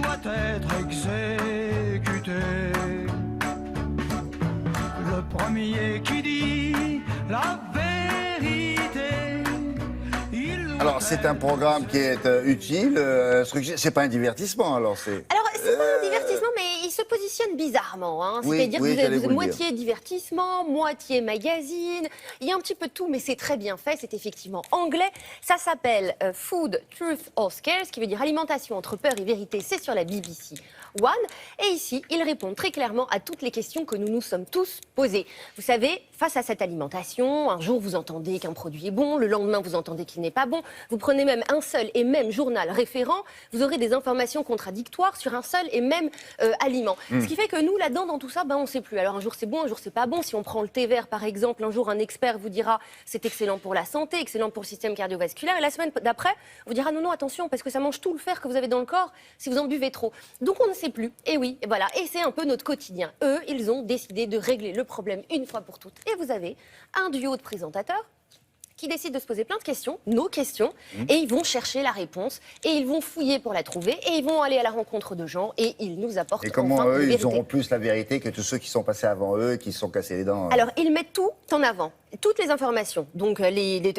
doit être exécuté. Le premier qui dit la vérité. Alors c'est un programme qui est utile, c'est pas un divertissement alors c'est... Alors c'est pas un divertissement mais il se positionne bizarrement, hein. Oui, C'est-à-dire oui, que vous j'allais êtes vous le moitié divertissement, moitié magazine, il y a un petit peu de tout mais c'est très bien fait, c'est effectivement anglais. Ça s'appelle Food, Truth or Scare, ce qui veut dire alimentation entre peur et vérité, c'est sur la BBC One. Et ici, ils répondent très clairement à toutes les questions que nous nous sommes tous posées. Vous savez, face à cette alimentation, un jour vous entendez qu'un produit est bon, le lendemain vous entendez qu'il n'est pas bon. Vous prenez même un seul et même journal référent, vous aurez des informations contradictoires sur un seul et même aliment. Ce qui fait que nous, là-dedans, dans tout ça, on ne sait plus. Alors un jour c'est bon, un jour c'est pas bon. Si on prend le thé vert, par exemple, un jour un expert vous dira c'est excellent pour la santé, excellent pour le système cardiovasculaire. Et la semaine d'après, vous dira non, attention, parce que ça mange tout le fer que vous avez dans le corps si vous en buvez trop. Donc on ne sait plus. Et oui, et voilà. Et c'est un peu notre quotidien. Eux, ils ont décidé de régler le problème une fois pour toutes. Et vous avez un duo de présentateurs qui décident de se poser plein de questions, nos questions, et ils vont chercher la réponse, et ils vont fouiller pour la trouver, et ils vont aller à la rencontre de gens, et ils nous apportent Et comment enfin eux, une ils vérité. auront plus la vérité que tous ceux qui sont passés avant eux et qui se sont cassés les dents Alors, ils mettent tout en avant, toutes les informations, donc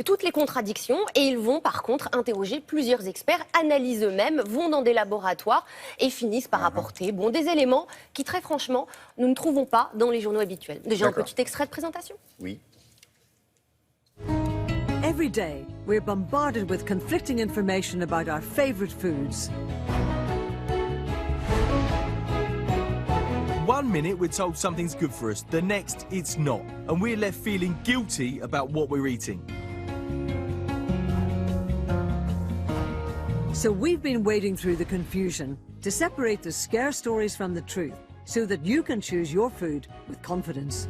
toutes les contradictions, et ils vont par contre interroger plusieurs experts, analysent eux-mêmes, vont dans des laboratoires, et finissent par apporter des éléments qui, très franchement, nous ne trouvons pas dans les journaux habituels. Déjà, un petit extrait de présentation. Oui. Every day, we're bombarded with conflicting information about our favorite foods. One minute we're told something's good for us, the next it's not, and we're left feeling guilty about what we're eating. So we've been wading through the confusion to separate the scare stories from the truth, so that you can choose your food with confidence.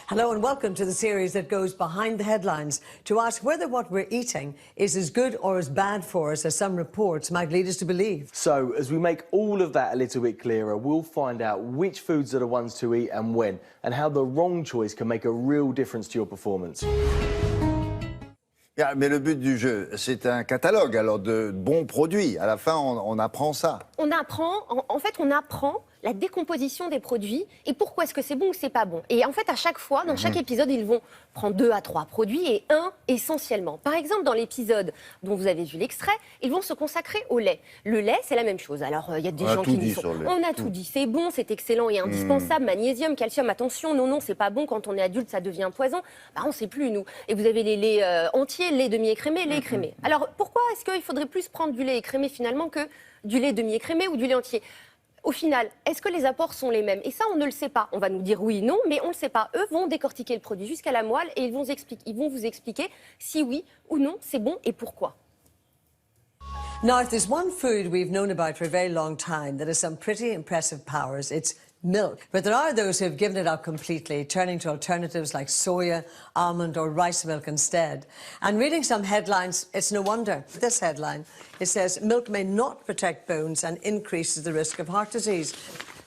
Hello and welcome to the series that goes behind the headlines to ask whether what we're eating is as good or as bad for us as some reports might lead us to believe. So, as we make all of that a little bit clearer, we'll find out which foods are the ones to eat and when, and how the wrong choice can make a real difference to your performance. Mais le but du jeu, c'est un catalogue alors de bons produits. À la fin, on apprend ça. On apprend, en fait, on apprend la décomposition des produits et pourquoi est-ce que c'est bon ou c'est pas bon. Et en fait, à chaque fois, dans chaque épisode, ils vont prendre 2 à 3 produits et un essentiellement. Par exemple, dans l'épisode dont vous avez vu l'extrait, ils vont se consacrer au lait. Le lait, c'est la même chose. Alors, il y a des gens qui disent on a tout dit, c'est bon, c'est excellent et indispensable, magnésium, calcium, attention, non, c'est pas bon, quand on est adulte, ça devient poison. On ne sait plus, nous. Et vous avez les laits entiers, lait demi-écrémé, lait écrémé. Alors, pourquoi est-ce qu'il faudrait plus prendre du lait écrémé finalement que du lait demi-écrémé ou du lait entier? Au final, est-ce que les apports sont les mêmes? Et ça, on ne le sait pas. On va nous dire oui, non, mais on ne le sait pas. Eux vont décortiquer le produit jusqu'à la moelle et ils vont vous expliquer si oui ou non c'est bon et pourquoi. Now, if there's one food we've known about for a very long time that has some pretty impressive powers, it's milk. But there are those who have given it up completely, turning to alternatives like soya, almond or rice milk instead. And reading some headlines, it's no wonder. This headline, it says, milk may not protect bones and increases the risk of heart disease.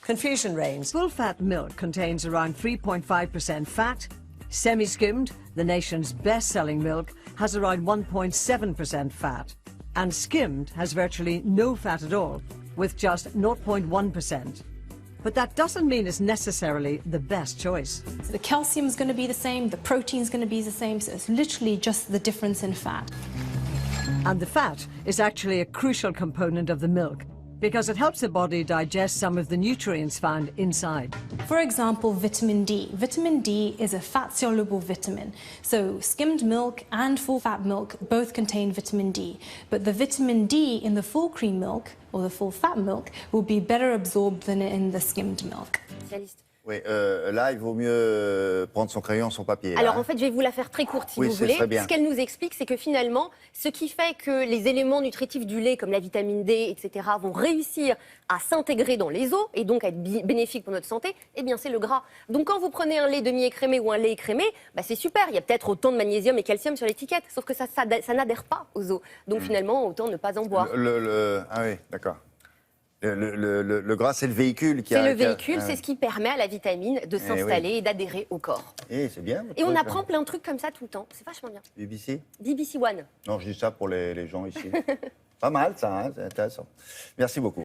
Confusion reigns. Full-fat milk contains around 3.5% fat. Semi-skimmed, the nation's best-selling milk, has around 1.7% fat. And skimmed has virtually no fat at all, with just 0.1%. But that doesn't mean it's necessarily the best choice. So the calcium is going to be the same, the protein is going to be the same, so it's literally just the difference in fat. And the fat is actually a crucial component of the milk, because it helps the body digest some of the nutrients found inside. For example, vitamin D. Vitamin D is a fat-soluble vitamin. So skimmed milk and full-fat milk both contain vitamin D. But the vitamin D in the full cream milk or the full-fat milk will be better absorbed than in the skimmed milk. Oui, là, il vaut mieux prendre son crayon, son papier. Alors en fait, je vais vous la faire très courte si vous voulez. Ce qu'elle nous explique, c'est que finalement, ce qui fait que les éléments nutritifs du lait, comme la vitamine D, etc., vont réussir à s'intégrer dans les os et donc à être bénéfiques pour notre santé, eh bien c'est le gras. Donc quand vous prenez un lait demi-écrémé ou un lait écrémé, c'est super, il y a peut-être autant de magnésium et calcium sur l'étiquette, sauf que ça n'adhère pas aux os. Donc finalement, autant ne pas en boire. Ah oui, d'accord. Le gras, c'est le véhicule qui a... C'est le qui a- véhicule, ah, c'est ce qui permet à la vitamine de s'installer oui. et d'adhérer au corps. c'est bien. votre Et on truc, apprend hein. plein de trucs comme ça tout le temps. C'est vachement bien. BBC? BBC One. Non, je dis ça pour les gens ici. Pas mal, ça, hein, c'est intéressant. Merci beaucoup.